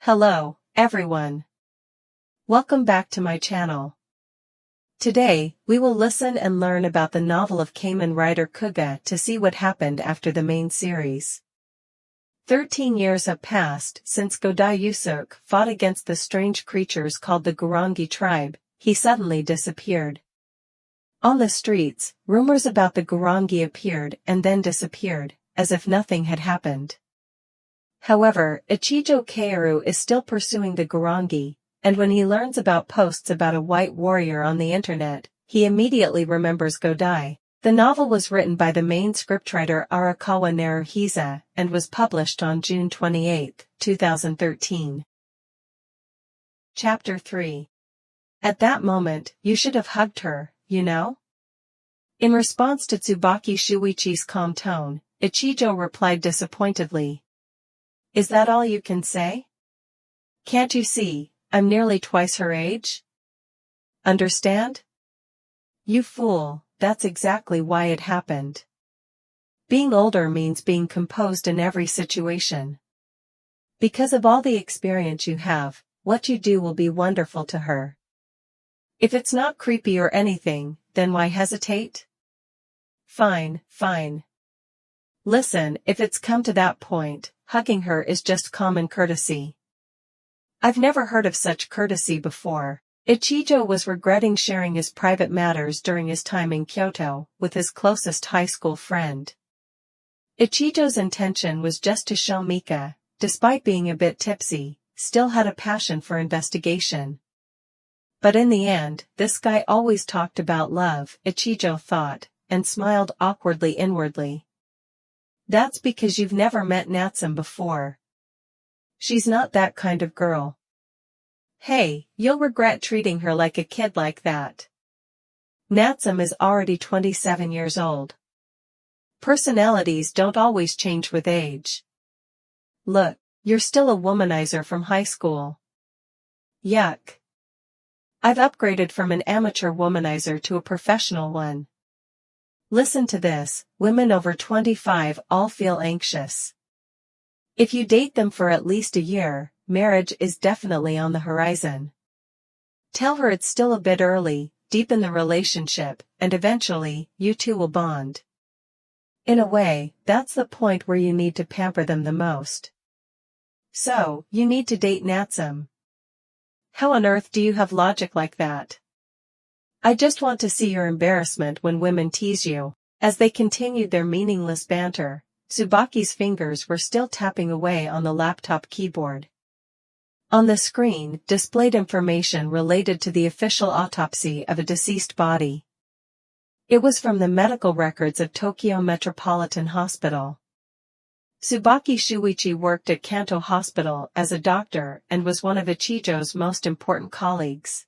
Hello, everyone. Welcome back to my channel. Today, we will listen and learn about the novel of Kamen writer Kuuga to see what happened after the main series. 13 years have passed since Godai Yusuke fought against the strange creatures called the Gurongi tribe. He suddenly disappeared. On the streets, rumors about the Gurongi appeared and then disappeared, as if nothing had happened. However, Ichijo Kaoru is still pursuing the Gurongi, and when he learns about posts about a white warrior on the internet, he immediately remembers Godai. The novel was written by the main scriptwriter Arakawa Naruhisa and was published on June 28, 2013. Chapter 3. At that moment, you should have hugged her, you know? In response to Tsubaki Shuichi's calm tone, Ichijo replied disappointedly. Is that all you can say? Can't you see, I'm nearly twice her age? Understand? You fool, that's exactly why it happened. Being older means being composed in every situation. Because of all the experience you have, what you do will be wonderful to her. If it's not creepy or anything, then why hesitate? Fine, fine. Listen, if it's come to that point, hugging her is just common courtesy. I've never heard of such courtesy before. Ichijo was regretting sharing his private matters during his time in Kyoto with his closest high school friend. Ichijo's intention was just to show Mika, despite being a bit tipsy, still had a passion for investigation. But in the end, this guy always talked about love, Ichijo thought, and smiled awkwardly inwardly. That's because you've never met Natsume before. She's not that kind of girl. Hey, you'll regret treating her like a kid like that. Natsume is already 27 years old. Personalities don't always change with age. Look, you're still a womanizer from high school. Yuck. I've upgraded from an amateur womanizer to a professional one. Listen to this, women over 25 all feel anxious. If you date them for at least a year, marriage is definitely on the horizon. Tell her it's still a bit early, deepen the relationship, and eventually, you two will bond. In a way, that's the point where you need to pamper them the most. So, you need to date Natsume. How on earth do you have logic like that? I just want to see your embarrassment when women tease you. As they continued their meaningless banter, Tsubaki's fingers were still tapping away on the laptop keyboard. On the screen, displayed information related to the official autopsy of a deceased body. It was from the medical records of Tokyo Metropolitan Hospital. Tsubaki Shuichi worked at Kanto Hospital as a doctor and was one of Ichijo's most important colleagues.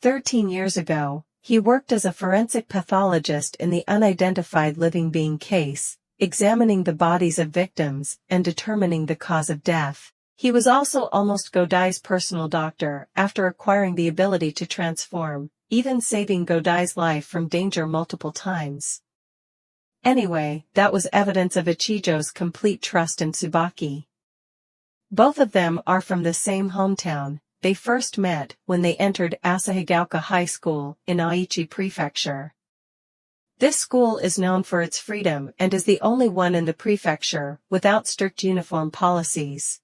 13 years ago, he worked as a forensic pathologist in the unidentified living being case, examining the bodies of victims and determining the cause of death. He was also almost Godai's personal doctor after acquiring the ability to transform, even saving Godai's life from danger multiple times. Anyway, that was evidence of Ichijo's complete trust in Tsubaki. Both of them are from the same hometown. They first met when they entered Asahigauka High School in Aichi Prefecture. This school is known for its freedom and is the only one in the prefecture without strict uniform policies.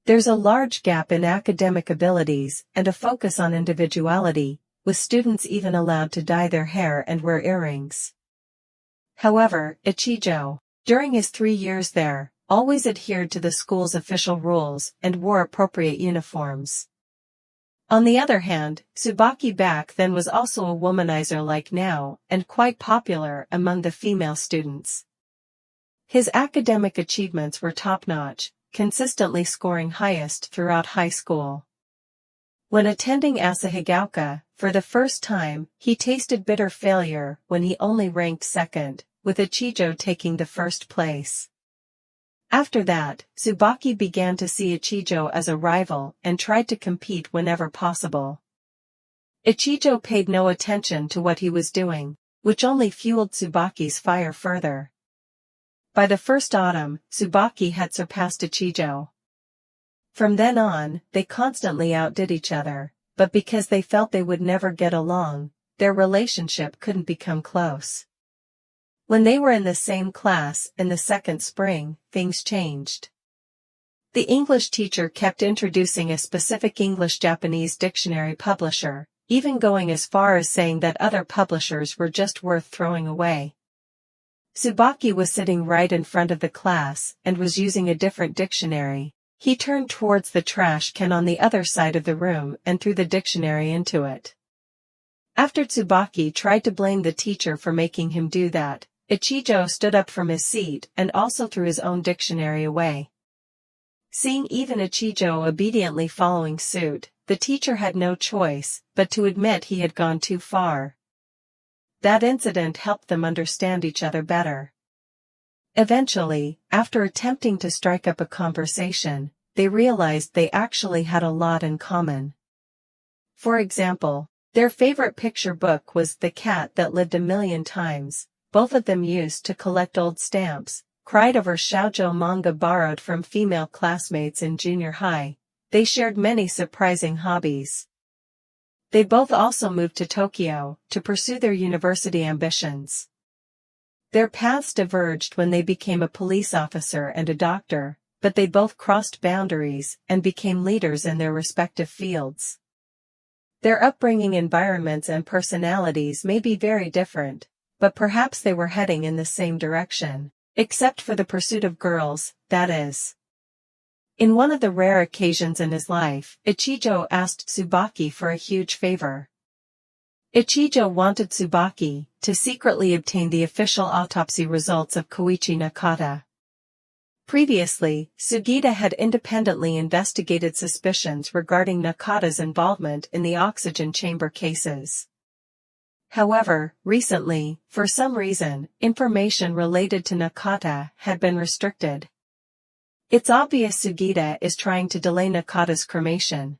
There's a large gap in academic abilities and a focus on individuality, with students even allowed to dye their hair and wear earrings. However, Ichijo, during his 3 years there, always adhered to the school's official rules and wore appropriate uniforms. On the other hand, Tsubaki back then was also a womanizer like now and quite popular among the female students. His academic achievements were top-notch, consistently scoring highest throughout high school. When attending Asahigauka, for the first time, he tasted bitter failure when he only ranked second, with Ichijo taking the first place. After that, Tsubaki began to see Ichijo as a rival and tried to compete whenever possible. Ichijo paid no attention to what he was doing, which only fueled Tsubaki's fire further. By the first autumn, Tsubaki had surpassed Ichijo. From then on, they constantly outdid each other, but because they felt they would never get along, their relationship couldn't become close. When they were in the same class in the second spring, things changed. The English teacher kept introducing a specific English-Japanese dictionary publisher, even going as far as saying that other publishers were just worth throwing away. Tsubaki was sitting right in front of the class and was using a different dictionary. He turned towards the trash can on the other side of the room and threw the dictionary into it. After Tsubaki tried to blame the teacher for making him do that, Ichijo stood up from his seat and also threw his own dictionary away. Seeing even Ichijo obediently following suit, the teacher had no choice but to admit he had gone too far. That incident helped them understand each other better. Eventually, after attempting to strike up a conversation, they realized they actually had a lot in common. For example, their favorite picture book was The Cat That Lived a Million Times. Both of them used to collect old stamps, cried over shoujo manga borrowed from female classmates in junior high. They shared many surprising hobbies. They both also moved to Tokyo to pursue their university ambitions. Their paths diverged when they became a police officer and a doctor, but they both crossed boundaries and became leaders in their respective fields. Their upbringing, environments and personalities may be very different, but perhaps they were heading in the same direction. Except for the pursuit of girls, that is. In one of the rare occasions in his life, Ichijo asked Tsubaki for a huge favor. Ichijo wanted Tsubaki to secretly obtain the official autopsy results of Koichi Nakata. Previously, Sugita had independently investigated suspicions regarding Nakata's involvement in the oxygen chamber cases. However, recently, for some reason, information related to Nakata had been restricted. It's obvious Sugita is trying to delay Nakata's cremation.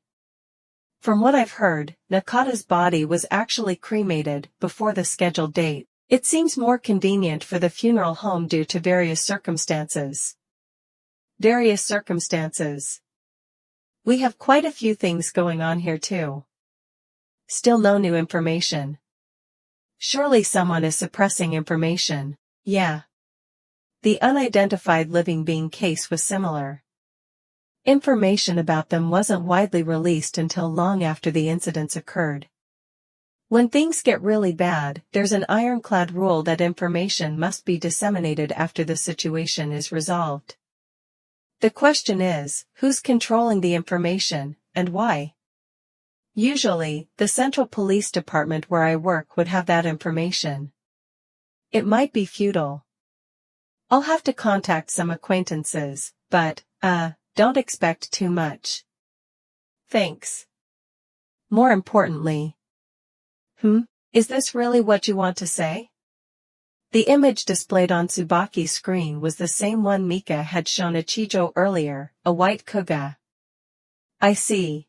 From what I've heard, Nakata's body was actually cremated before the scheduled date. It seems more convenient for the funeral home due to various circumstances. Various circumstances. We have quite a few things going on here too. Still no new information. Surely someone is suppressing information. Yeah. The unidentified living being case was similar. Information about them wasn't widely released until long after the incidents occurred. When things get really bad, there's an ironclad rule that information must be disseminated after the situation is resolved. The question is, who's controlling the information, and why? Usually, the Central Police Department where I work would have that information. It might be futile. I'll have to contact some acquaintances, but, don't expect too much. Thanks. More importantly. Is this really what you want to say? The image displayed on Tsubaki's screen was the same one Mika had shown Ichijo earlier, a white Kuuga. I see.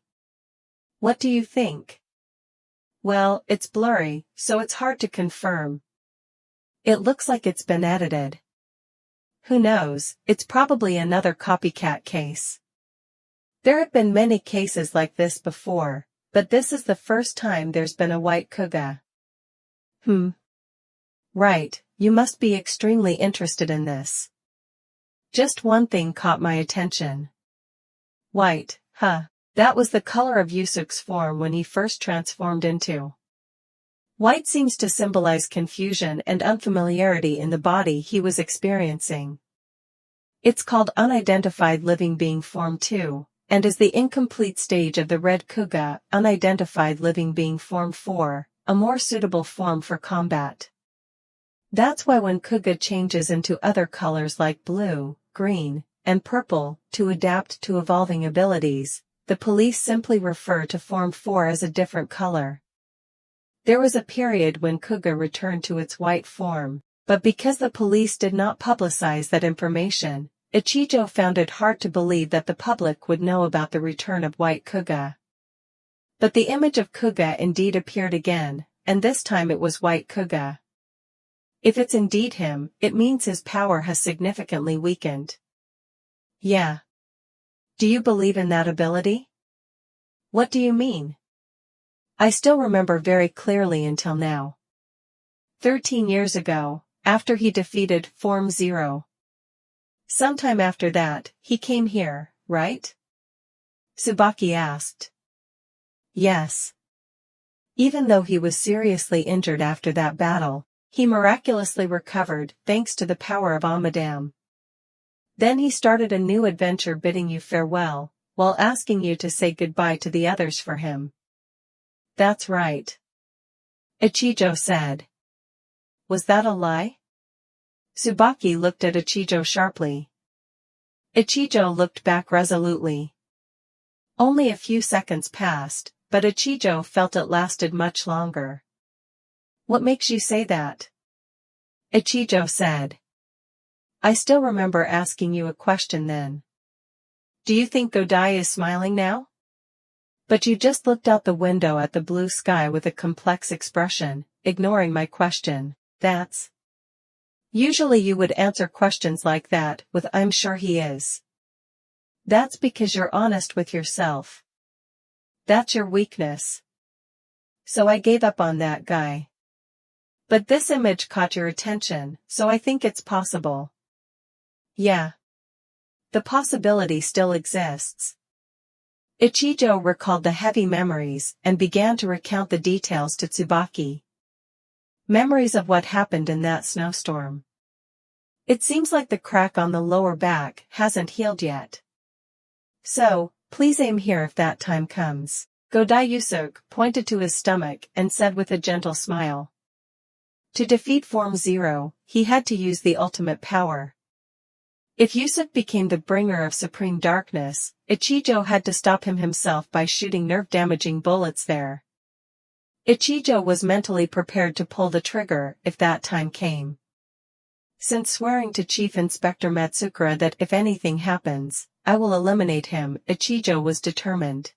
What do you think? Well, it's blurry, so it's hard to confirm. It looks like it's been edited. Who knows, it's probably another copycat case. There have been many cases like this before, but this is the first time there's been a white Kuuga. Right, you must be extremely interested in this. Just one thing caught my attention. White, huh? That was the color of Yusuke's form when he first transformed into. White seems to symbolize confusion and unfamiliarity in the body he was experiencing. It's called unidentified living being form 2, and is the incomplete stage of the red Kuuga, unidentified living being form 4, a more suitable form for combat. That's why when Kuuga changes into other colors like blue, green, and purple to adapt to evolving abilities, the police simply refer to Form 4 as a different color. There was a period when Kuuga returned to its white form, but because the police did not publicize that information, Ichijo found it hard to believe that the public would know about the return of white Kuuga. But the image of Kuuga indeed appeared again, and this time it was white Kuuga. If it's indeed him, it means his power has significantly weakened. Yeah. Do you believe in that ability? What do you mean? I still remember very clearly until now. 13 years ago, after he defeated Form Zero. Sometime after that, he came here, right? Tsubaki asked. Yes. Even though he was seriously injured after that battle, he miraculously recovered thanks to the power of Amadam. Then he started a new adventure bidding you farewell, while asking you to say goodbye to the others for him. That's right. Ichijo said. Was that a lie? Tsubaki looked at Ichijo sharply. Ichijo looked back resolutely. Only a few seconds passed, but Ichijo felt it lasted much longer. What makes you say that? Ichijo said. I still remember asking you a question then. Do you think Godai is smiling now? But you just looked out the window at the blue sky with a complex expression, ignoring my question. That's... Usually you would answer questions like that with "I'm sure he is." That's because you're honest with yourself. That's your weakness. So I gave up on that guy. But this image caught your attention, so I think it's possible. Yeah. The possibility still exists. Ichijo recalled the heavy memories and began to recount the details to Tsubaki. Memories of what happened in that snowstorm. It seems like the crack on the lower back hasn't healed yet. So, please aim here if that time comes. Godai Yusuke pointed to his stomach and said with a gentle smile. To defeat Form Zero, he had to use the ultimate power. If Yusuke became the bringer of supreme darkness, Ichijo had to stop him himself by shooting nerve-damaging bullets there. Ichijo was mentally prepared to pull the trigger if that time came. Since swearing to Chief Inspector Matsukura that if anything happens, I will eliminate him, Ichijo was determined.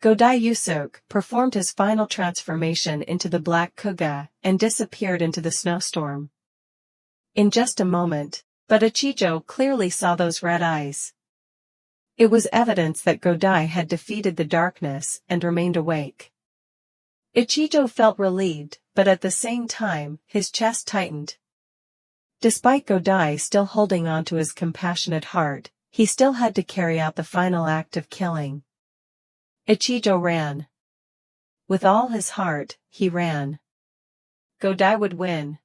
Godai Yusuke performed his final transformation into the Black Kuuga and disappeared into the snowstorm. In just a moment, but Ichijo clearly saw those red eyes. It was evidence that Godai had defeated the darkness and remained awake. Ichijo felt relieved, but at the same time, his chest tightened. Despite Godai still holding on to his compassionate heart, he still had to carry out the final act of killing. Ichijo ran. With all his heart, he ran. Godai would win.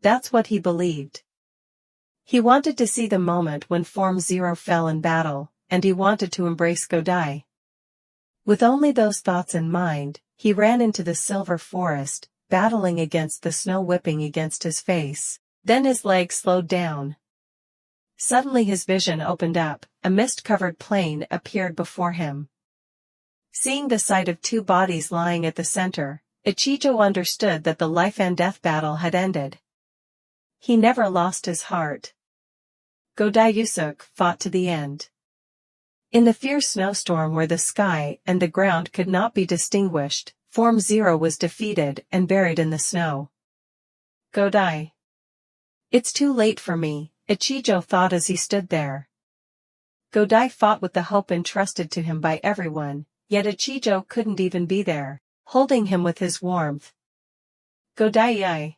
That's what he believed. He wanted to see the moment when Form Zero fell in battle, and he wanted to embrace Godai. With only those thoughts in mind, he ran into the silver forest, battling against the snow whipping against his face. Then his legs slowed down. Suddenly his vision opened up, a mist-covered plain appeared before him. Seeing the sight of two bodies lying at the center, Ichijo understood that the life and death battle had ended. He never lost his heart. Godai Yusuke fought to the end. In the fierce snowstorm where the sky and the ground could not be distinguished, Form Zero was defeated and buried in the snow. Godai. It's too late for me, Ichijo thought as he stood there. Godai fought with the hope entrusted to him by everyone, yet Ichijo couldn't even be there, holding him with his warmth. Godai.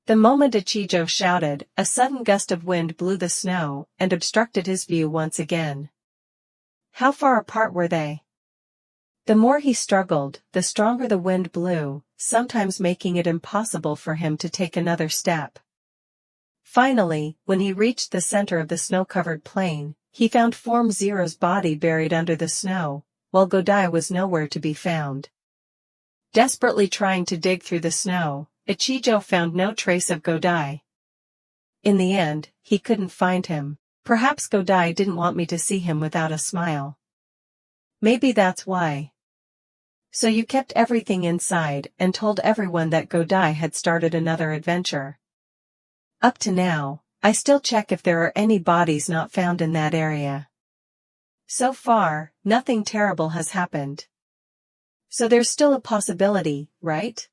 The moment Ichijo shouted, a sudden gust of wind blew the snow and obstructed his view once again. How far apart were they? The more he struggled, the stronger the wind blew, sometimes making it impossible for him to take another step. Finally, when he reached the center of the snow-covered plain, he found Form Zero's body buried under the snow, while Godai was nowhere to be found. Desperately trying to dig through the snow, Ichijo found no trace of Godai. In the end, he couldn't find him. Perhaps Godai didn't want me to see him without a smile. Maybe that's why. So you kept everything inside and told everyone that Godai had started another adventure. Up to now, I still check if there are any bodies not found in that area. So far, nothing terrible has happened. So there's still a possibility, right?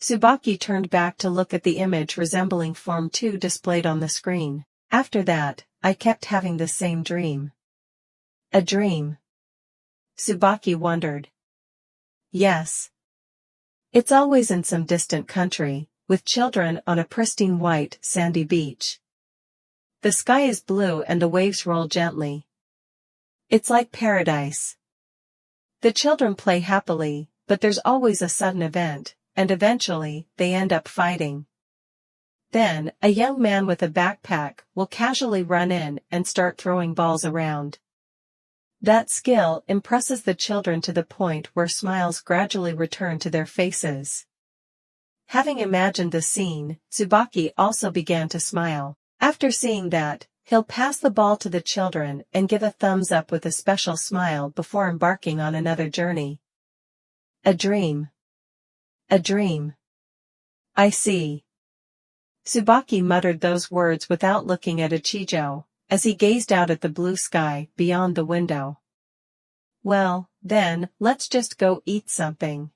Tsubaki turned back to look at the image resembling Form 2 displayed on the screen. After that, I kept having the same dream. A dream? Tsubaki wondered. Yes. It's always in some distant country, with children on a pristine white, sandy beach. The sky is blue and the waves roll gently. It's like paradise. The children play happily, but there's always a sudden event, and eventually, they end up fighting. Then, a young man with a backpack will casually run in and start throwing balls around. That skill impresses the children to the point where smiles gradually return to their faces. Having imagined the scene, Tsubaki also began to smile. After seeing that, he'll pass the ball to the children and give a thumbs up with a special smile before embarking on another journey. A dream. A dream. I see. Tsubaki muttered those words without looking at Ichijo, as he gazed out at the blue sky beyond the window. Well, then, let's just go eat something.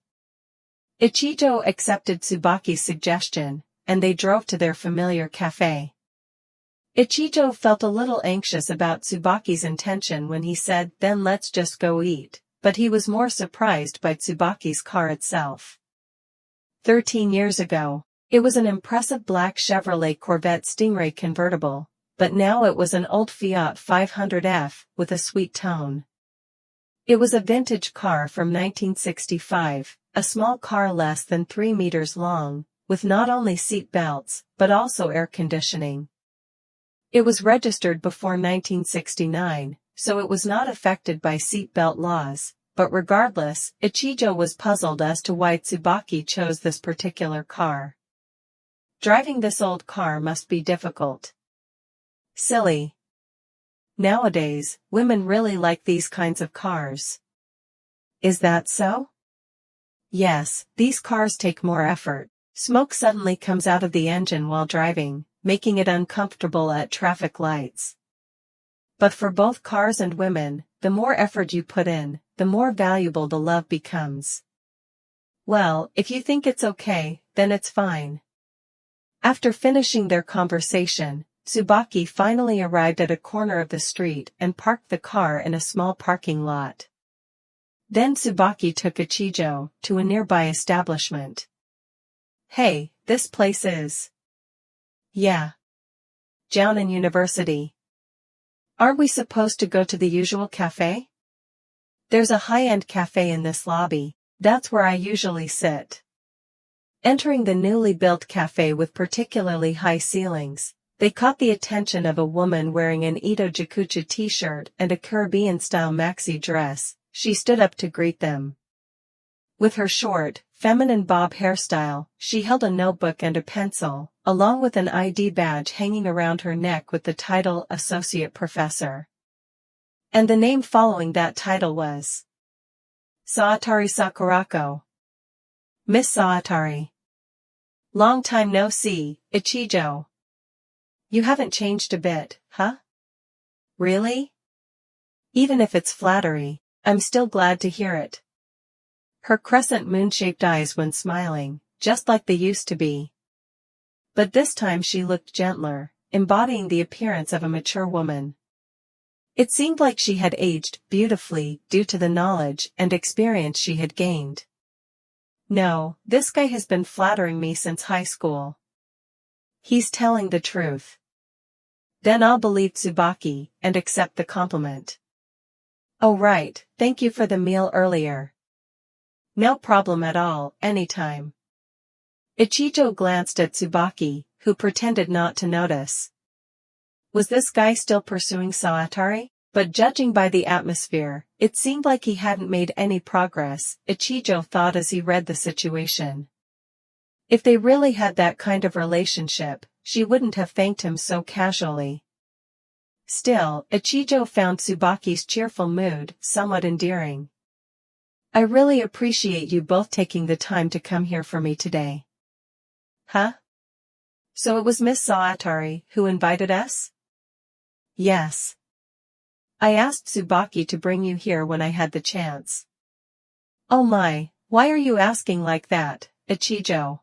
Ichijo accepted Tsubaki's suggestion, and they drove to their familiar cafe. Ichijo felt a little anxious about Tsubaki's intention when he said, "Then let's just go eat," but he was more surprised by Tsubaki's car itself. 13 years ago, it was an impressive black Chevrolet Corvette Stingray convertible, but now it was an old Fiat 500F with a sweet tone. It was a vintage car from 1965, a small car less than 3 meters long, with not only seat belts, but also air conditioning. It was registered before 1969, so it was not affected by seat belt laws, but regardless, Ichijo was puzzled as to why Tsubaki chose this particular car. Driving this old car must be difficult. Silly. Nowadays, women really like these kinds of cars. Is that so? Yes, these cars take more effort. Smoke suddenly comes out of the engine while driving, making it uncomfortable at traffic lights. But for both cars and women, the more effort you put in, the more valuable the love becomes. Well, if you think it's okay, then it's fine. After finishing their conversation, Tsubaki finally arrived at a corner of the street and parked the car in a small parking lot. Then Tsubaki took Ichijo to a nearby establishment. Hey, this place is... Yeah. Jounan University. Aren't we supposed to go to the usual cafe? There's a high-end cafe in this lobby, that's where I usually sit. Entering the newly built cafe with particularly high ceilings, they caught the attention of a woman wearing an Ito Jakucha t-shirt and a Caribbean-style maxi dress. She stood up to greet them. With her short, feminine bob hairstyle, she held a notebook and a pencil, along with an ID badge hanging around her neck with the title Associate Professor. And the name following that title was Saatari Sakurako. Miss Saatari. Long time no see, Ichijo. You haven't changed a bit, huh? Really? Even if it's flattery, I'm still glad to hear it. Her crescent moon-shaped eyes went smiling, just like they used to be. But this time she looked gentler, embodying the appearance of a mature woman. It seemed like she had aged beautifully due to the knowledge and experience she had gained. No, this guy has been flattering me since high school. He's telling the truth. Then I'll believe Tsubaki and accept the compliment. Oh right, thank you for the meal earlier. No problem at all, anytime. Ichijo glanced at Tsubaki, who pretended not to notice. Was this guy still pursuing Saatari? But judging by the atmosphere, it seemed like he hadn't made any progress, Ichijo thought as he read the situation. If they really had that kind of relationship, she wouldn't have thanked him so casually. Still, Ichijo found Tsubaki's cheerful mood somewhat endearing. I really appreciate you both taking the time to come here for me today. Huh? So it was Miss Saatari who invited us? Yes. I asked Tsubaki to bring you here when I had the chance. Oh my, why are you asking like that, Ichijo?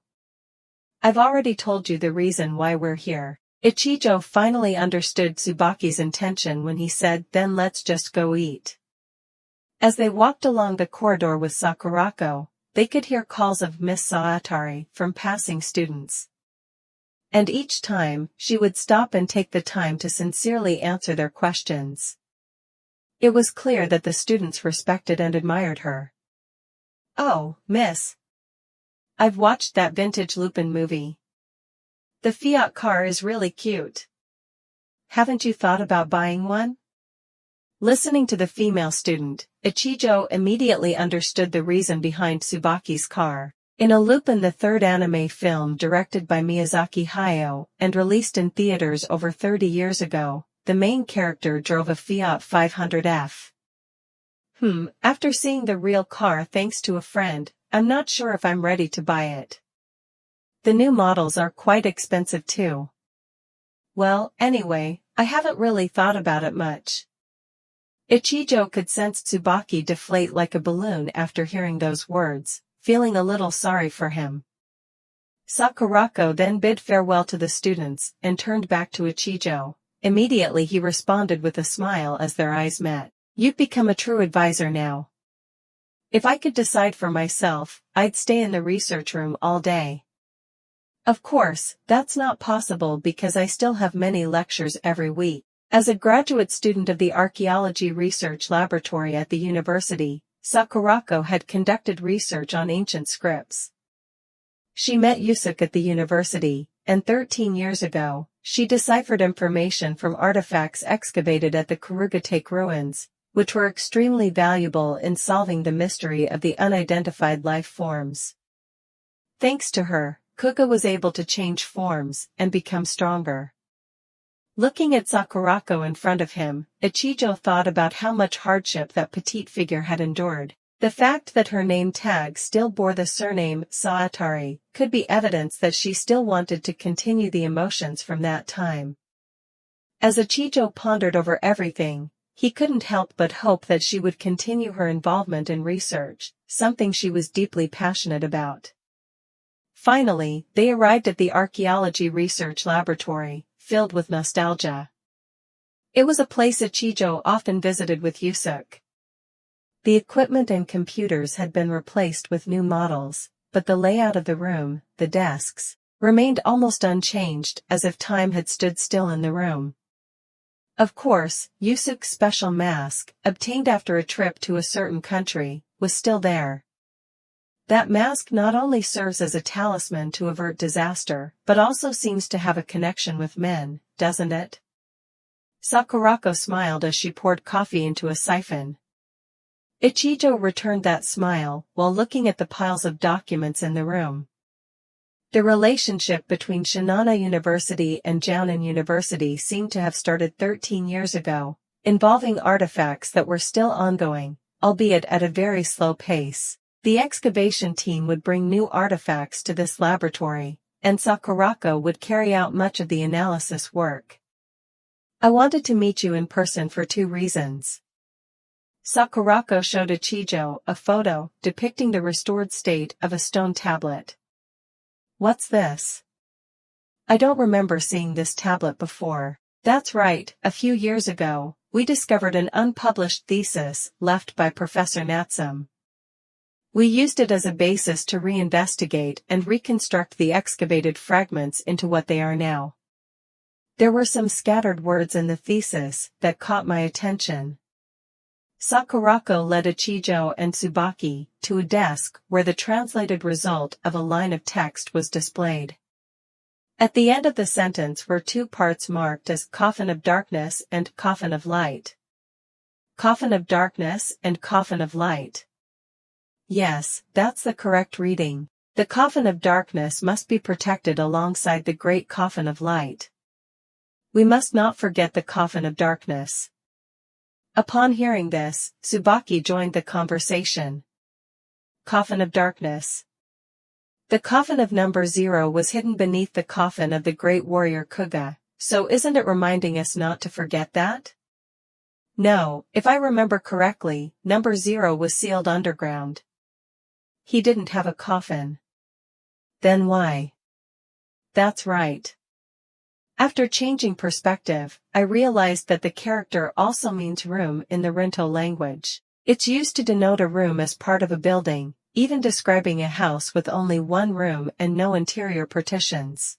I've already told you the reason why we're here. Ichijo finally understood Tsubaki's intention when he said, "Then let's just go eat." As they walked along the corridor with Sakurako, they could hear calls of Miss Saatari from passing students. And each time, she would stop and take the time to sincerely answer their questions. It was clear that the students respected and admired her. "Oh, miss. I've watched that vintage Lupin movie. The Fiat car is really cute. Haven't you thought about buying one?" Listening to the female student, Ichijo immediately understood the reason behind Tsubaki's car. In a Lupin the Third anime film directed by Miyazaki Hayao and released in theaters over 30 years ago, the main character drove a Fiat 500F. After seeing the real car thanks to a friend, I'm not sure if I'm ready to buy it. The new models are quite expensive too. Well, anyway, I haven't really thought about it much. Ichijo could sense Tsubaki deflate like a balloon after hearing those words, feeling a little sorry for him. Sakurako then bid farewell to the students and turned back to Ichijo. Immediately he responded with a smile as their eyes met. "You've become a true advisor now. If I could decide for myself, I'd stay in the research room all day. Of course, that's not possible because I still have many lectures every week." As a graduate student of the Archaeology Research Laboratory at the university, Sakurako had conducted research on ancient scripts. She met Yusuke at the university, and 13 years ago, she deciphered information from artifacts excavated at the Kuuga ruins, which were extremely valuable in solving the mystery of the unidentified life forms. Thanks to her, Kuuga was able to change forms and become stronger. Looking at Sakurako in front of him, Ichijo thought about how much hardship that petite figure had endured. The fact that her name tag still bore the surname Saatari could be evidence that she still wanted to continue the emotions from that time. As Ichijo pondered over everything, he couldn't help but hope that she would continue her involvement in research, something she was deeply passionate about. Finally, they arrived at the Archaeology Research Laboratory, filled with nostalgia. It was a place Ichijo often visited with Yusuke. The equipment and computers had been replaced with new models, but the layout of the room, the desks, remained almost unchanged as if time had stood still in the room. Of course, Yusuke's special mask, obtained after a trip to a certain country, was still there. That mask not only serves as a talisman to avert disaster, but also seems to have a connection with men, doesn't it? Sakurako smiled as she poured coffee into a siphon. Ichijo returned that smile while looking at the piles of documents in the room. The relationship between Shinano University and Jounin University seemed to have started 13 years ago, involving artifacts that were still ongoing, albeit at a very slow pace. The excavation team would bring new artifacts to this laboratory, and Sakurako would carry out much of the analysis work. "I wanted to meet you in person for two reasons." Sakurako showed Ichijo a photo depicting the restored state of a stone tablet. "What's this? I don't remember seeing this tablet before." "That's right, a few years ago, we discovered an unpublished thesis left by Professor Natsum. We used it as a basis to reinvestigate and reconstruct the excavated fragments into what they are now. There were some scattered words in the thesis that caught my attention." Sakurako led Ichijo and Tsubaki to a desk where the translated result of a line of text was displayed. At the end of the sentence were two parts marked as Coffin of Darkness and Coffin of Light. Coffin of Darkness and Coffin of Light. Yes, that's the correct reading. The Coffin of Darkness must be protected alongside the Great Coffin of Light. We must not forget the Coffin of Darkness. Upon hearing this, Tsubaki joined the conversation. Coffin of Darkness. The coffin of number 0 was hidden beneath the coffin of the great warrior Kuuga, so isn't it reminding us not to forget that? No, if I remember correctly, number 0 was sealed underground. He didn't have a coffin. Then why? That's right. After changing perspective, I realized that the character also means room in the Rinto language. It's used to denote a room as part of a building, even describing a house with only one room and no interior partitions.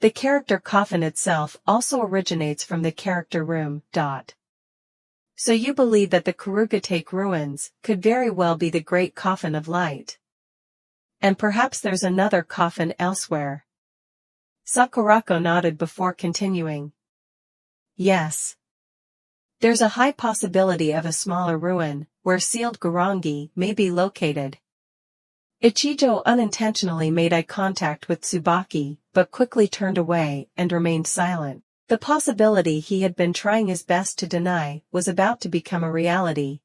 The character coffin itself also originates from the character room. So you believe that the Kuuga ruins could very well be the Great Coffin of Light. And perhaps there's another coffin elsewhere. Sakurako nodded before continuing. Yes. There's a high possibility of a smaller ruin, where sealed Gurongi may be located. Ichijo unintentionally made eye contact with Tsubaki, but quickly turned away and remained silent. The possibility he had been trying his best to deny was about to become a reality.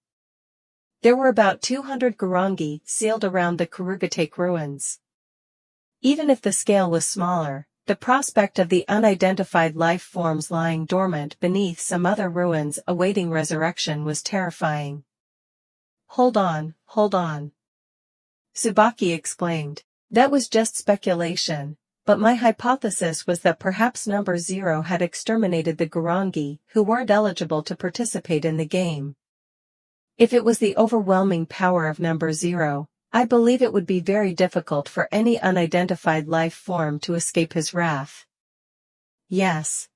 There were about 200 Gurongi sealed around the Kuuga ruins. Even if the scale was smaller, the prospect of the unidentified life forms lying dormant beneath some other ruins awaiting resurrection was terrifying. Hold on. Tsubaki exclaimed. That was just speculation, but my hypothesis was that perhaps number 0 had exterminated the Gurongi who weren't eligible to participate in the game. If it was the overwhelming power of number 0, I believe it would be very difficult for any unidentified life form to escape his wrath. Yes.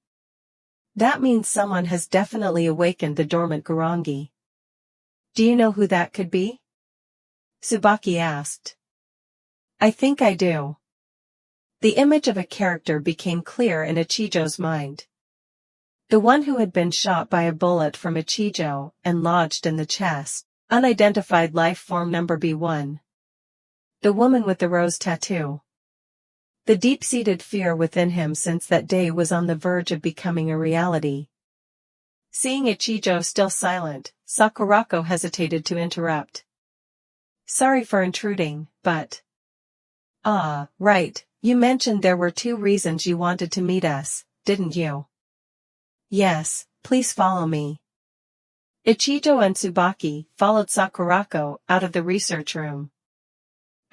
That means someone has definitely awakened the dormant Gurongi. Do you know who that could be? Tsubaki asked. I think I do. The image of a character became clear in Ichijo's mind. The one who had been shot by a bullet from Ichijo and lodged in the chest, unidentified life form number B1. The woman with the rose tattoo. The deep-seated fear within him since that day was on the verge of becoming a reality. Seeing Ichijo still silent, Sakurako hesitated to interrupt. Sorry for intruding, but... right, you mentioned there were 2 reasons you wanted to meet us, didn't you? Yes, please follow me. Ichijo and Tsubaki followed Sakurako out of the research room.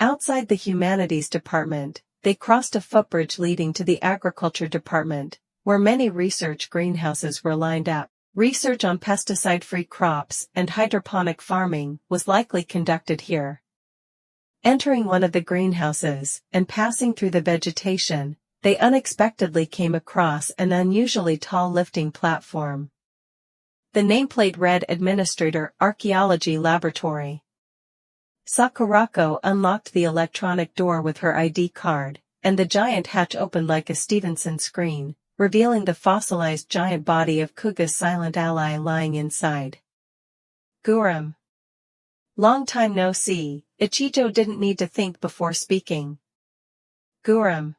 Outside the humanities department, they crossed a footbridge leading to the agriculture department, where many research greenhouses were lined up. Research on pesticide-free crops and hydroponic farming was likely conducted here. Entering one of the greenhouses and passing through the vegetation, they unexpectedly came across an unusually tall lifting platform. The nameplate read Administrator Archaeology Laboratory. Sakurako unlocked the electronic door with her ID card, and the giant hatch opened like a Stevenson screen, revealing the fossilized giant body of Kuuga's silent ally lying inside. Gurum. Long time no see, Ichijo didn't need to think before speaking. Gurum.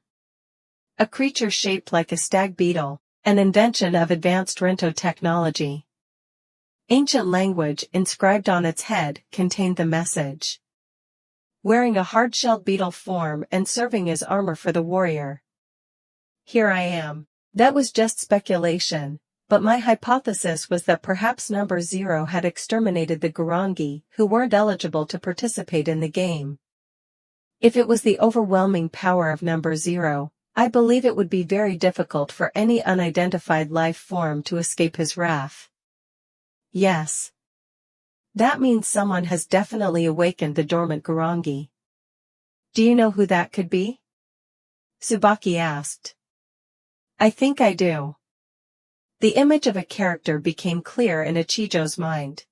A creature shaped like a stag beetle, an invention of advanced Rinto technology. Ancient language inscribed on its head contained the message. Wearing a hard-shelled beetle form and serving as armor for the warrior. Here I am. That was just speculation, but my hypothesis was that perhaps number 0 had exterminated the Gurongi who weren't eligible to participate in the game. If it was the overwhelming power of number 0, I believe it would be very difficult for any unidentified life form to escape his wrath. Yes. That means someone has definitely awakened the dormant Gurongi. Do you know who that could be? Tsubaki asked. I think I do. The image of a character became clear in Ichijo's mind.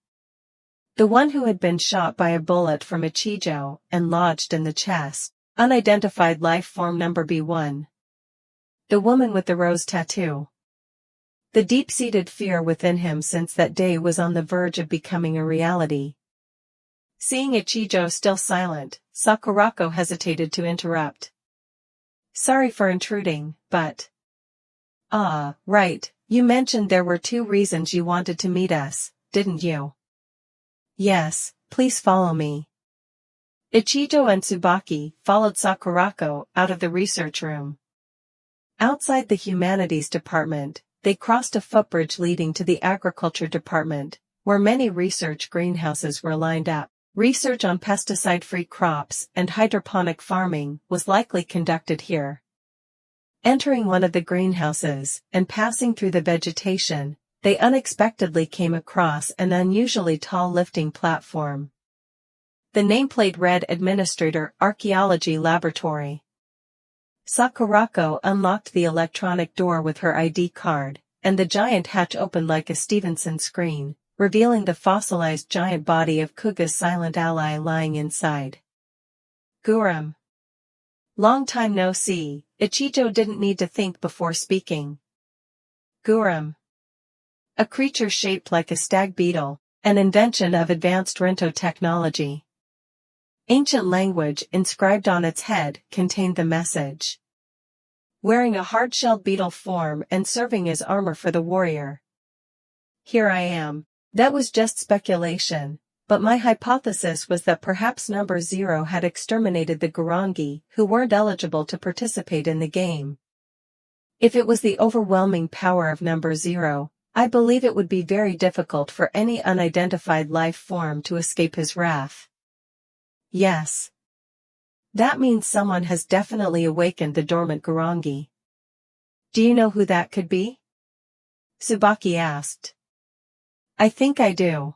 The one who had been shot by a bullet from Ichijo and lodged in the chest, unidentified life form number B1. The woman with the rose tattoo. The deep-seated fear within him since that day was on the verge of becoming a reality. Seeing Ichijo still silent, Sakurako hesitated to interrupt. Sorry for intruding, but... right, you mentioned there were 2 reasons you wanted to meet us, didn't you? Yes, please follow me. Ichijo and Tsubaki followed Sakurako out of the research room. Outside the humanities department, they crossed a footbridge leading to the agriculture department, where many research greenhouses were lined up. Research on pesticide-free crops and hydroponic farming was likely conducted here. Entering one of the greenhouses, and passing through the vegetation, they unexpectedly came across an unusually tall lifting platform. The nameplate read Administrator Archaeology Laboratory. Sakurako unlocked the electronic door with her ID card, and the giant hatch opened like a Stevenson screen, revealing the fossilized giant body of Kuuga's silent ally lying inside. Gurum. Long time no see, Ichijo didn't need to think before speaking. Gurum. A creature shaped like a stag beetle, an invention of advanced Rinto technology. Ancient language inscribed on its head contained the message. Wearing a hard-shelled beetle form and serving as armor for the warrior. Here I am. That was just speculation, but my hypothesis was that perhaps number 0 had exterminated the Gurongi who weren't eligible to participate in the game. If it was the overwhelming power of number 0, I believe it would be very difficult for any unidentified life form to escape his wrath. Yes. That means someone has definitely awakened the dormant Gurongi. Do you know who that could be? Tsubaki asked. I think I do.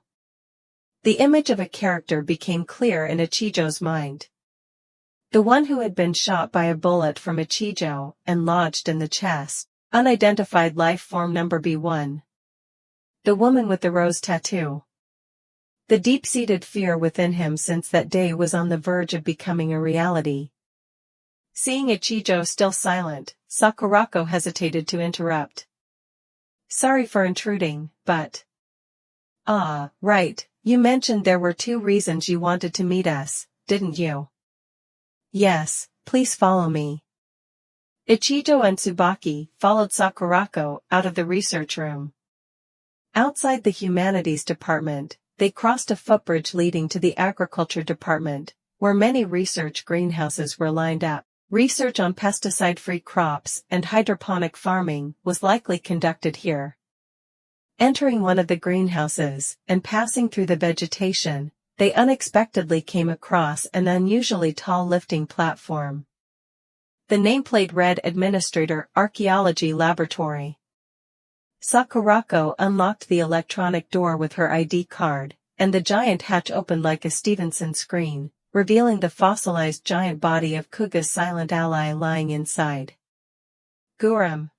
The image of a character became clear in Ichijo's mind. The one who had been shot by a bullet from Ichijo and lodged in the chest, unidentified life form number B1. The woman with the rose tattoo. The deep-seated fear within him since that day was on the verge of becoming a reality. Seeing Ichijo still silent, Sakurako hesitated to interrupt. Sorry for intruding, but... Ah, right, you mentioned there were 2 reasons you wanted to meet us, didn't you? Yes, please follow me. Ichijo and Tsubaki followed Sakurako out of the research room. Outside the humanities department, they crossed a footbridge leading to the agriculture department, where many research greenhouses were lined up. Research on pesticide-free crops and hydroponic farming was likely conducted here. Entering one of the greenhouses, and passing through the vegetation, they unexpectedly came across an unusually tall lifting platform. The nameplate read Administrator Archaeology Laboratory. Sakurako unlocked the electronic door with her ID card, and the giant hatch opened like a Stevenson screen, revealing the fossilized giant body of Kuuga's silent ally lying inside. Gurum.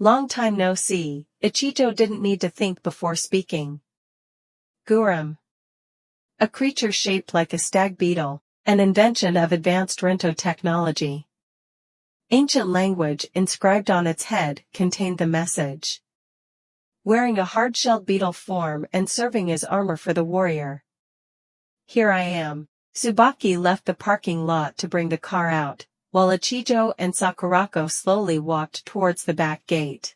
Long time no see, Ichijo didn't need to think before speaking. Gurum. A creature shaped like a stag beetle, an invention of advanced Rinto technology. Ancient language inscribed on its head contained the message. Wearing a hard-shelled beetle form and serving as armor for the warrior. Here I am. Tsubaki left the parking lot to bring the car out, while Ichijo and Sakurako slowly walked towards the back gate.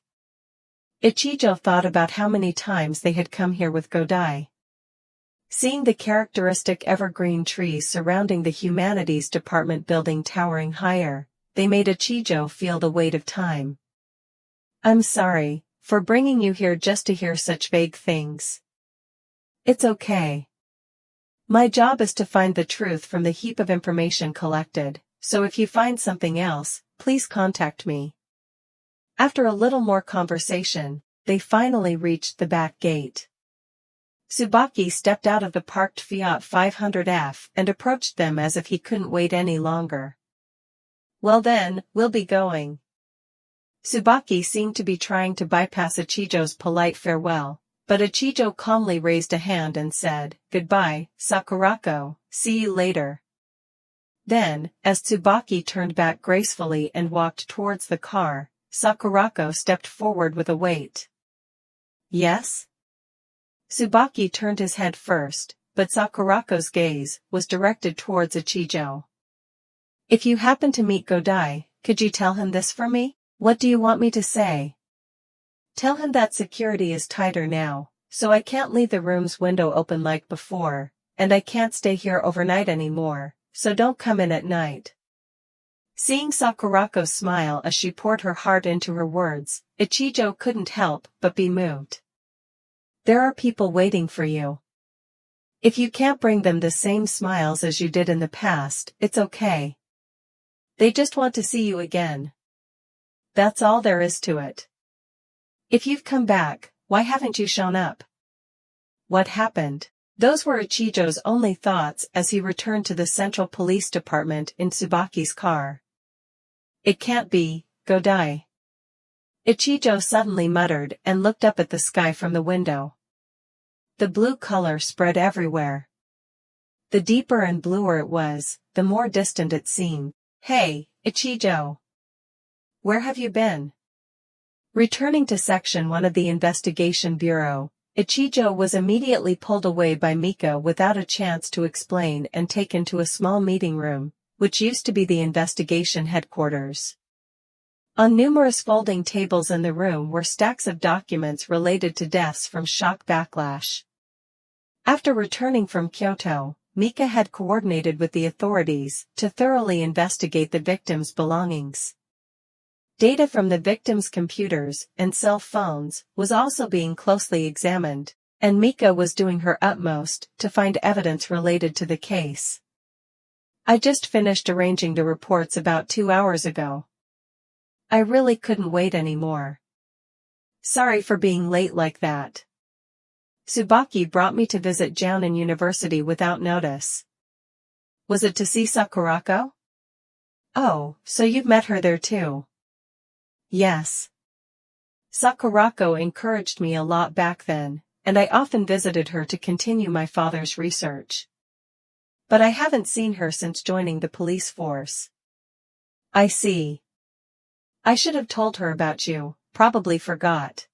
Ichijo thought about how many times they had come here with Godai. Seeing the characteristic evergreen trees surrounding the humanities department building towering higher, they made Ichijo feel the weight of time. I'm sorry for bringing you here just to hear such vague things. It's okay. My job is to find the truth from the heap of information collected, so if you find something else, please contact me. After a little more conversation, they finally reached the back gate. Tsubaki stepped out of the parked Fiat 500F and approached them as if he couldn't wait any longer. Well then, we'll be going. Tsubaki seemed to be trying to bypass Ichijo's polite farewell, but Ichijo calmly raised a hand and said, Goodbye, Sakurako, see you later. Then, as Tsubaki turned back gracefully and walked towards the car, Sakurako stepped forward with a wait. Yes? Tsubaki turned his head first, but Sakurako's gaze was directed towards Ichijo. If you happen to meet Godai, could you tell him this for me? What do you want me to say? Tell him that security is tighter now, so I can't leave the room's window open like before, and I can't stay here overnight anymore, so don't come in at night. Seeing Sakurako smile as she poured her heart into her words, Ichijo couldn't help but be moved. There are people waiting for you. If you can't bring them the same smiles as you did in the past, it's okay. They just want to see you again. That's all there is to it. If you've come back, why haven't you shown up? What happened? Those were Ichijo's only thoughts as he returned to the Central Police Department in Tsubaki's car. It can't be, Godai. Ichijo suddenly muttered and looked up at the sky from the window. The blue color spread everywhere. The deeper and bluer it was, the more distant it seemed. Hey, Ichijo! Where have you been? Returning to Section 1 of the Investigation Bureau, Ichijo was immediately pulled away by Mika without a chance to explain and taken to a small meeting room, which used to be the investigation headquarters. On numerous folding tables in the room were stacks of documents related to deaths from shock backlash. After returning from Kyoto, Mika had coordinated with the authorities to thoroughly investigate the victims' belongings. Data from the victims' computers and cell phones was also being closely examined, and Mika was doing her utmost to find evidence related to the case. I just finished arranging the reports about 2 hours ago. I really couldn't wait anymore. Sorry for being late like that. Tsubaki brought me to visit Jounin University without notice. Was it to see Sakurako? Oh, so you've met her there too. Yes. Sakurako encouraged me a lot back then, and I often visited her to continue my father's research. But I haven't seen her since joining the police force. I see. I should have told her about you, probably forgot.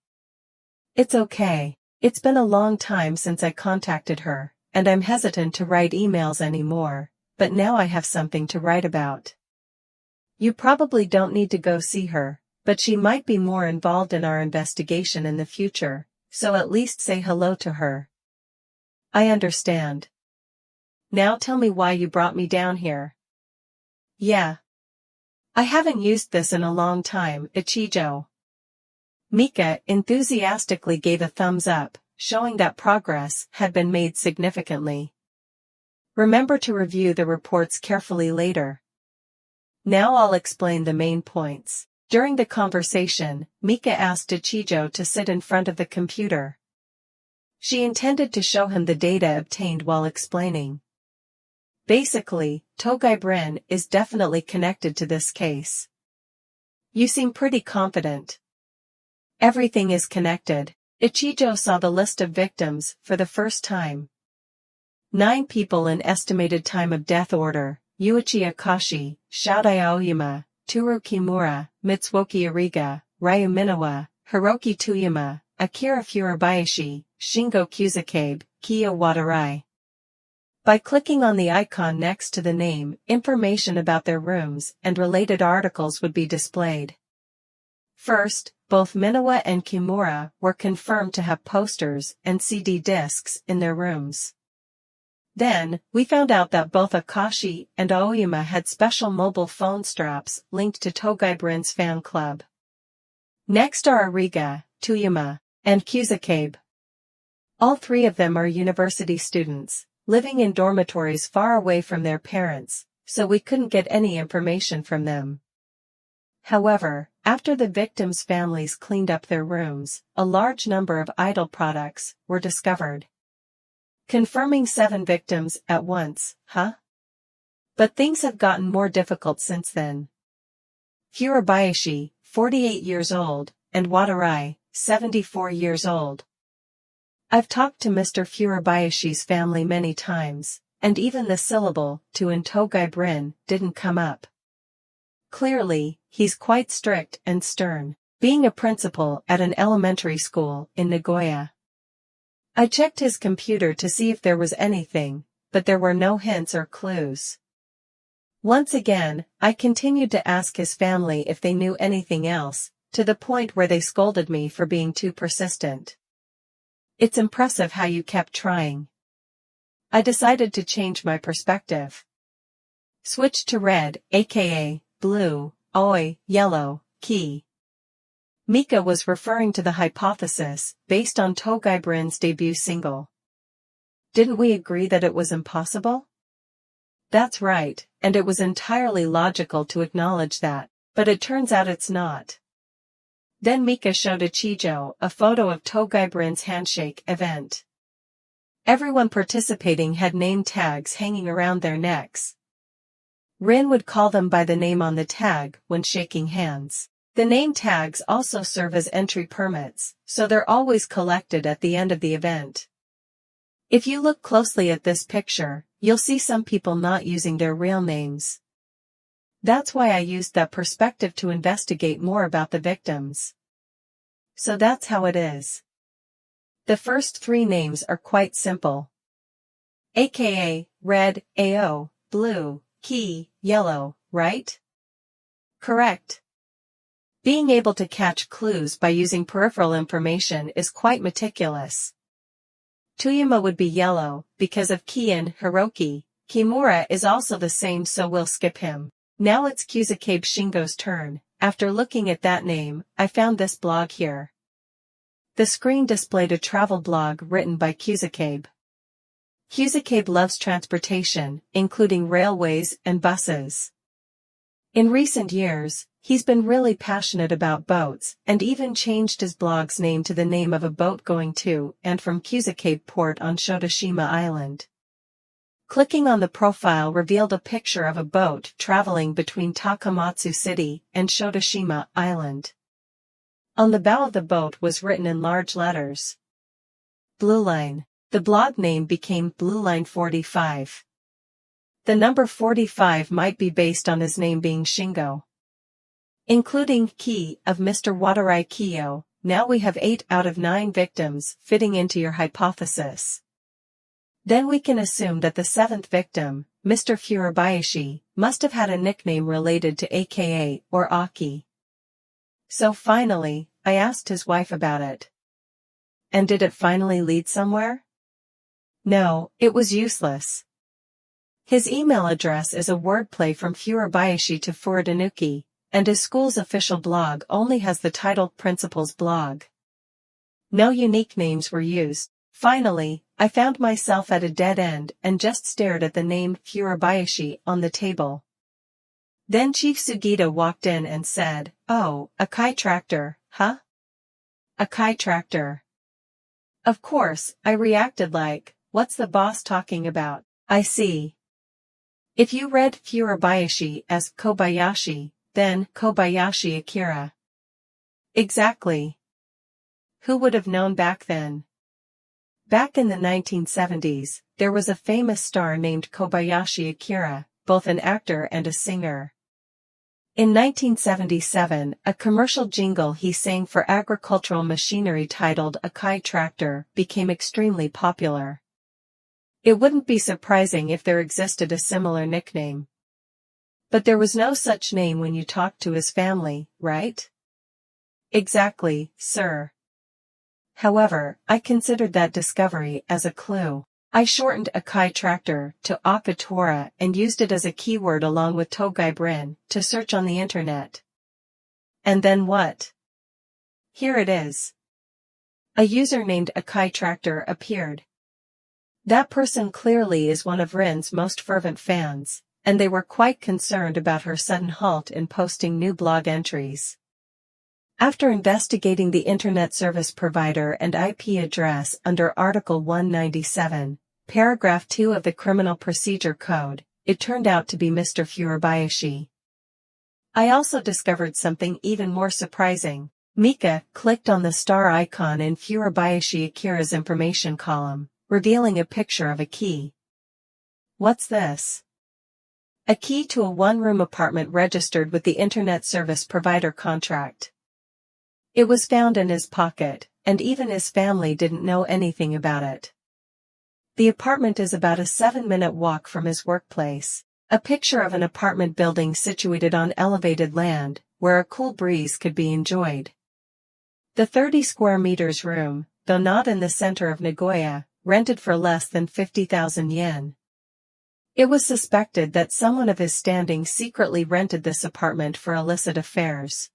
It's okay. It's been a long time since I contacted her, and I'm hesitant to write emails anymore, but now I have something to write about. You probably don't need to go see her, but she might be more involved in our investigation in the future, so at least say hello to her. I understand. Now tell me why you brought me down here. Yeah. I haven't used this in a long time, Ichijo. Mika enthusiastically gave a thumbs up, showing that progress had been made significantly. Remember to review the reports carefully later. Now I'll explain the main points. During the conversation, Mika asked Ichijo to sit in front of the computer. She intended to show him the data obtained while explaining. Basically, Togai Brin is definitely connected to this case. You seem pretty confident. Everything is connected. Ichijo saw the list of victims for the first time. 9 people in estimated time of death order: Yuichi Akashi, Shoudai Aoyama, Toru Kimura, Mitsuoki Ariga, Ryu Minawa, Hiroki Toyama, Akira Furubayashi, Shingo Kuzukabe, Kiyo Watarai. By clicking on the icon next to the name, information about their rooms and related articles would be displayed. First, both Minawa and Kimura were confirmed to have posters and CD discs in their rooms. Then, we found out that both Akashi and Aoyama had special mobile phone straps linked to Togai Brin's fan club. Next are Ariga, Toyama, and Kuzukabe. All 3 of them are university students, living in dormitories far away from their parents, so we couldn't get any information from them. However, after the victims' families cleaned up their rooms, a large number of idol products were discovered. Confirming 7 victims at once, huh? But things have gotten more difficult since then. Furubayashi, 48 years old, and Watarai, 74 years old. I've talked to Mr. Furubayashi's family many times, and even the syllable to in Togai Brin didn't come up. Clearly, he's quite strict and stern, being a principal at an elementary school in Nagoya. I checked his computer to see if there was anything, but there were no hints or clues. Once again, I continued to ask his family if they knew anything else, to the point where they scolded me for being too persistent. It's impressive how you kept trying. I decided to change my perspective. Switch to red, aka blue, oi, yellow, key. Mika was referring to the hypothesis based on Togai Brin's debut single. Didn't we agree that it was impossible? That's right, and it was entirely logical to acknowledge that, but it turns out it's not. Then Mika showed Ichijo a photo of Togai Brin's handshake event. Everyone participating had name tags hanging around their necks. Rin would call them by the name on the tag when shaking hands. The name tags also serve as entry permits, so they're always collected at the end of the event. If you look closely at this picture, you'll see some people not using their real names. That's why I used that perspective to investigate more about the victims. So that's how it is. The first three names are quite simple. AKA, red, AO, blue, Ki, yellow, right? Correct. Being able to catch clues by using peripheral information is quite meticulous. Tuyama would be yellow, because of Ki and Hiroki. Kimura is also the same, so we'll skip him. Now it's Kuzukabe Shingo's turn. After looking at that name, I found this blog here. The screen displayed a travel blog written by Kuzukabe. Kuzukabe loves transportation, including railways and buses. In recent years, he's been really passionate about boats, and even changed his blog's name to the name of a boat going to and from Kuzukabe Port on Shotoshima Island. Clicking on the profile revealed a picture of a boat traveling between Takamatsu City and Shotoshima Island. On the bow of the boat was written in large letters, Blue Line. The blog name became Blue Line 45. The number 45 might be based on his name being Shingo. Including Ki of Mr. Watarai Kiyo, now we have 8 out of 9 victims fitting into your hypothesis. Then we can assume that the 7th victim, Mr. Furabayashi, must have had a nickname related to AKA or Aki. So finally, I asked his wife about it. And did it finally lead somewhere? No, it was useless. His email address is a wordplay from Furabayashi to Furadanuki, and his school's official blog only has the title Principal's blog. No unique names were used. Finally, I found myself at a dead end and just stared at the name Furabayashi on the table. Then Chief Sugita walked in and said, "Oh, a Kai tractor, huh? A Kai tractor." Of course, I reacted like, "What's the boss talking about? I see." If you read Furabayashi as Kobayashi, then Kobayashi Akira. Exactly. Who would have known back then? Back in the 1970s, there was a famous star named Kobayashi Akira, both an actor and a singer. In 1977, a commercial jingle he sang for agricultural machinery titled Akai Tractor became extremely popular. It wouldn't be surprising if there existed a similar nickname. But there was no such name when you talked to his family, right? Exactly, sir. However, I considered that discovery as a clue. I shortened Akai Tractor to Akatora and used it as a keyword along with Togai Brin to search on the internet. And then what? Here it is. A user named Akai Tractor appeared. That person clearly is one of Rin's most fervent fans, and they were quite concerned about her sudden halt in posting new blog entries. After investigating the Internet Service Provider and IP address under Article 197, Paragraph 2 of the Criminal Procedure Code, it turned out to be Mr. Furabayashi. I also discovered something even more surprising. Mika clicked on the star icon in Furabayashi Akira's information column, revealing a picture of a key. What's this? A key to a one-room apartment registered with the Internet Service Provider contract. It was found in his pocket, and even his family didn't know anything about it. The apartment is about a 7-minute walk from his workplace, a picture of an apartment building situated on elevated land, where a cool breeze could be enjoyed. The 30 square meters room, though not in the center of Nagoya, rented for less than 50,000 yen. It was suspected that someone of his standing secretly rented this apartment for illicit affairs.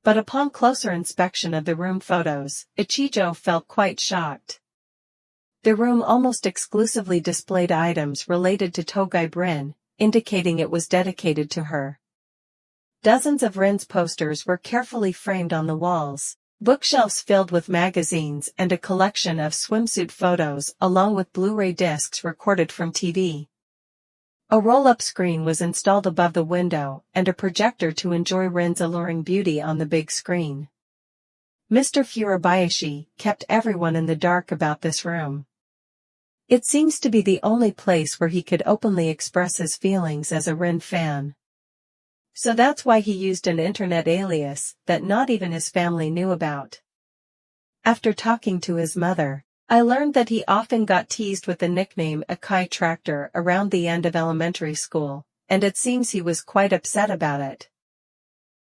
But upon closer inspection of the room photos, Ichijo felt quite shocked. The room almost exclusively displayed items related to Togai Brin, indicating it was dedicated to her. Dozens of Ren's posters were carefully framed on the walls, bookshelves filled with magazines and a collection of swimsuit photos along with Blu-ray discs recorded from TV. A roll-up screen was installed above the window and a projector to enjoy Ren's alluring beauty on the big screen. Mr. Furubayashi kept everyone in the dark about this room. It seems to be the only place where he could openly express his feelings as a Ren fan. So that's why he used an internet alias that not even his family knew about. After talking to his mother, I learned that he often got teased with the nickname Akai Tractor around the end of elementary school, and it seems he was quite upset about it.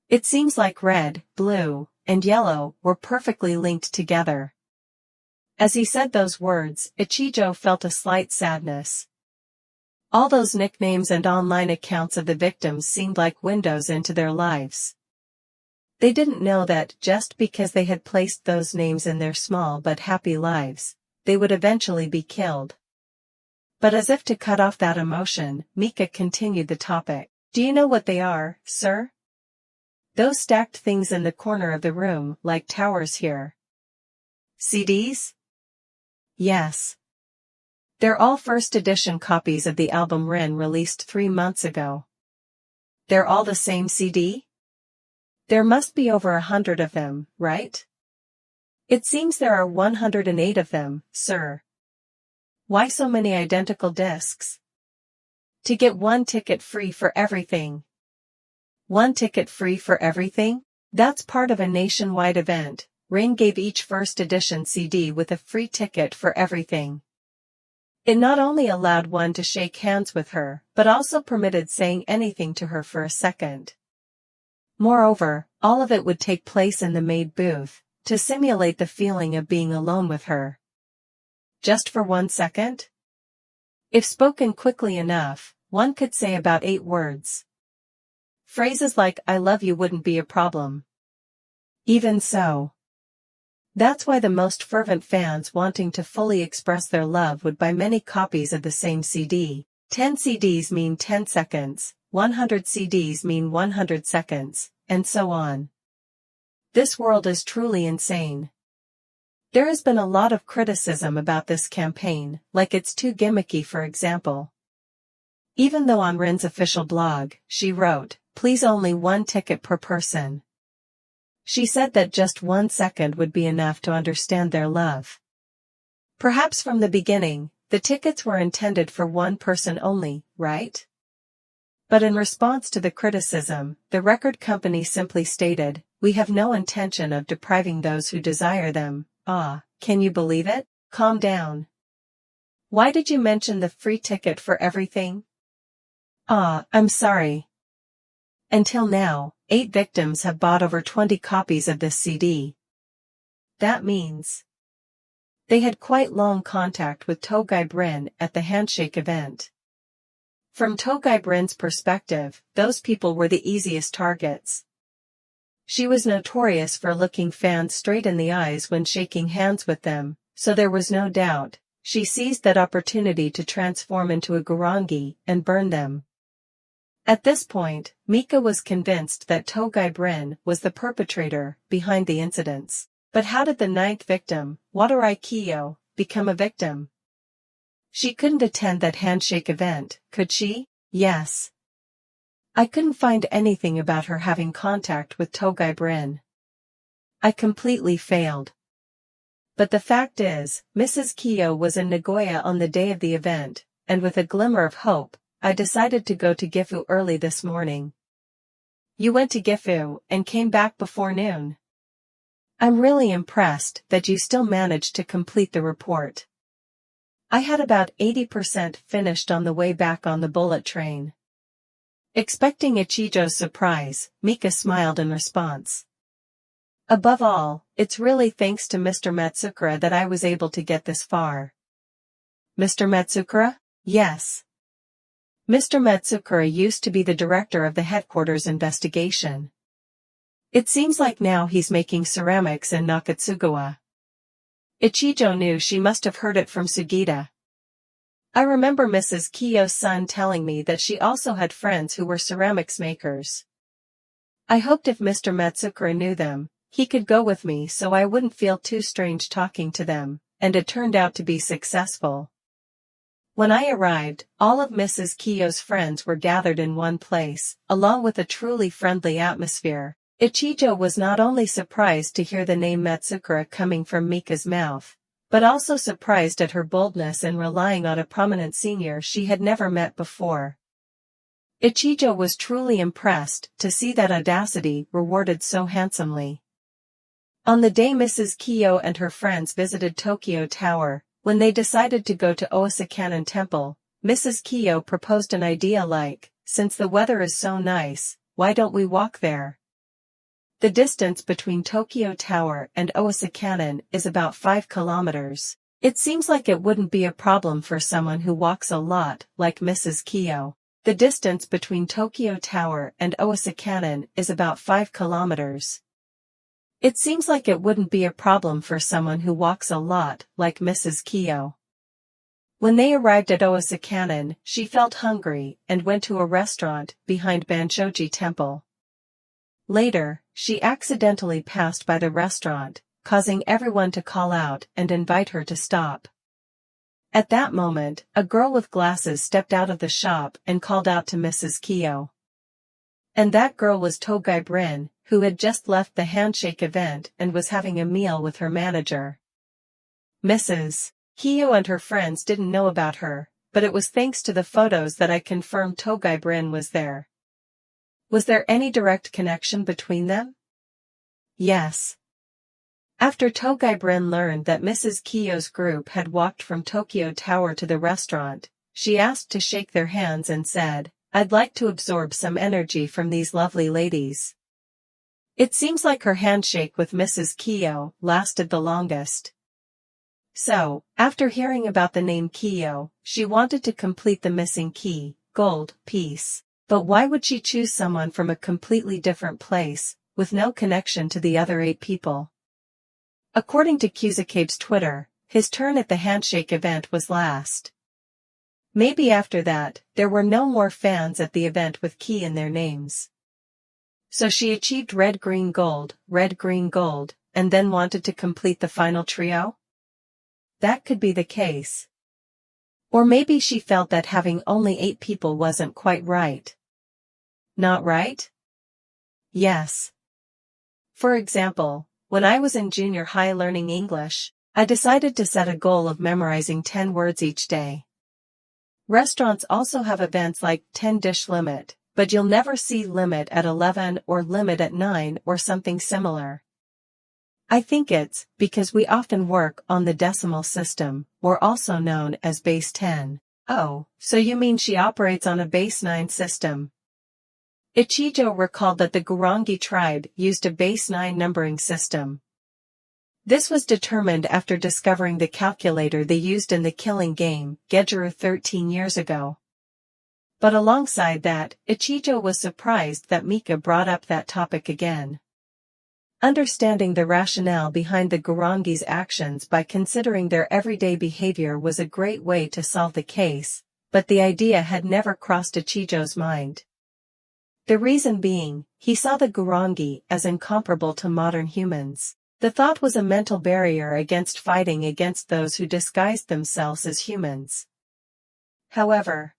It seems like red, blue, and yellow were perfectly linked together. As he said those words, Ichijo felt a slight sadness. All those nicknames and online accounts of the victims seemed like windows into their lives. They didn't know that just because they had placed those names in their small but happy lives, they would eventually be killed. But as if to cut off that emotion, Mika continued the topic. Do you know what they are, sir? Those stacked things in the corner of the room, like towers here. CDs? Yes. They're all first edition copies of the album Ren released 3 months ago. They're all the same CD? There must be over 100 of them, right? It seems there are 108 of them, sir. Why so many identical discs? To get 1 ticket free for everything. 1 ticket free for everything? That's part of a nationwide event. Ren gave each first edition CD with a free ticket for everything. It not only allowed one to shake hands with her, but also permitted saying anything to her for a second. Moreover, all of it would take place in the maid booth, to simulate the feeling of being alone with her. Just for 1 second? If spoken quickly enough, one could say about 8 words. Phrases like "I love you" wouldn't be a problem. Even so. That's why the most fervent fans wanting to fully express their love would buy many copies of the same CD. 10 CDs mean 10 seconds, 100 CDs mean 100 seconds, and so on. This world is truly insane. There has been a lot of criticism about this campaign, like it's too gimmicky, for example. Even though on Ren's official blog, she wrote, "Please only 1 ticket per person." She said that just 1 second would be enough to understand their love. Perhaps from the beginning, the tickets were intended for 1 person only, right? But in response to the criticism, the record company simply stated, "We have no intention of depriving those who desire them." Ah, can you believe it? Calm down. Why did you mention the free ticket for everything? Ah, I'm sorry. Until now, 8 victims have bought over 20 copies of this CD. That means they had quite long contact with Togai Brin at the handshake event. From Togai Brin's perspective, those people were the easiest targets. She was notorious for looking fans straight in the eyes when shaking hands with them, so there was no doubt, she seized that opportunity to transform into a Gurongi and burn them. At this point, Mika was convinced that Togai Brin was the perpetrator behind the incidents. But how did the 9th victim, Watarai Kiyo, become a victim? She couldn't attend that handshake event, could she? Yes. I couldn't find anything about her having contact with Togai Brin. I completely failed. But the fact is, Mrs. Kiyo was in Nagoya on the day of the event, and with a glimmer of hope, I decided to go to Gifu early this morning. You went to Gifu and came back before noon. I'm really impressed that you still managed to complete the report. I had about 80% finished on the way back on the bullet train. Expecting Ichijo's surprise, Mika smiled in response. Above all, it's really thanks to Mr. Matsukura that I was able to get this far. Mr. Matsukura? Yes. Mr. Matsukura used to be the director of the headquarters investigation. It seems like now he's making ceramics in Nakatsugawa. Ichijo knew she must have heard it from Sugita. I remember Mrs. Kiyo's son telling me that she also had friends who were ceramics makers. I hoped if Mr. Matsukura knew them, he could go with me so I wouldn't feel too strange talking to them, and it turned out to be successful. When I arrived, all of Mrs. Kiyo's friends were gathered in one place, along with a truly friendly atmosphere. Ichijo was not only surprised to hear the name Matsukura coming from Mika's mouth, but also surprised at her boldness in relying on a prominent senior she had never met before. Ichijo was truly impressed to see that audacity rewarded so handsomely. On the day Mrs. Kiyo and her friends visited Tokyo Tower, when they decided to go to Osakanen Temple, Mrs. Kiyo proposed an idea like, since the weather is so nice, why don't we walk there? The distance between Tokyo Tower and Osakanen is about 5 kilometers. It seems like it wouldn't be a problem for someone who walks a lot, like Mrs. Kiyo. The distance between Tokyo Tower and Osakanen is about 5 kilometers. It seems like it wouldn't be a problem for someone who walks a lot, like Mrs. Kiyo. When they arrived at Osakanen, she felt hungry and went to a restaurant behind Banshoji Temple. Later, she accidentally passed by the restaurant, causing everyone to call out and invite her to stop. At that moment, a girl with glasses stepped out of the shop and called out to Mrs. Kiyo. And that girl was Togai Brin, who had just left the handshake event and was having a meal with her manager. Mrs. Kiyo and her friends didn't know about her, but it was thanks to the photos that I confirmed Togai Brin was there. Was there any direct connection between them? Yes. After Togai Brin learned that Mrs. Kiyo's group had walked from Tokyo Tower to the restaurant, she asked to shake their hands and said, "I'd like to absorb some energy from these lovely ladies." It seems like her handshake with Mrs. Kiyo lasted the longest. So, after hearing about the name Kiyo, she wanted to complete the missing key, gold, piece. But why would she choose someone from a completely different place, with no connection to the other 8 people? According to Kuzukabe's Twitter, his turn at the handshake event was last. Maybe after that, there were no more fans at the event with Ki in their names. So she achieved red, green, gold, and then wanted to complete the final trio? That could be the case. Or maybe she felt that having only 8 people wasn't quite right. Not right? Yes. For example, when I was in junior high learning English, I decided to set a goal of memorizing 10 words each day. Restaurants also have events like 10-dish limit, but you'll never see limit at 11 or limit at 9 or something similar. I think it's because we often work on the decimal system, or also known as base 10. Oh, so you mean she operates on a base 9 system? Ichijo recalled that the Gurongi tribe used a base 9 numbering system. This was determined after discovering the calculator they used in the killing game, Gejuru 13 years ago. But alongside that, Ichijo was surprised that Mika brought up that topic again. Understanding the rationale behind the Gurongi's actions by considering their everyday behavior was a great way to solve the case, but the idea had never crossed Ichijo's mind. The reason being, he saw the Gurongi as incomparable to modern humans. The thought was a mental barrier against fighting against those who disguised themselves as humans. However,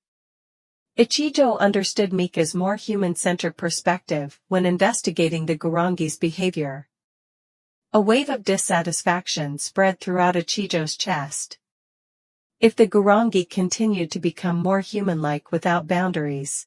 Ichijo understood Mika's more human-centered perspective when investigating the Gurongi's behavior. A wave of dissatisfaction spread throughout Ichijo's chest. If the Gurongi continued to become more human-like without boundaries,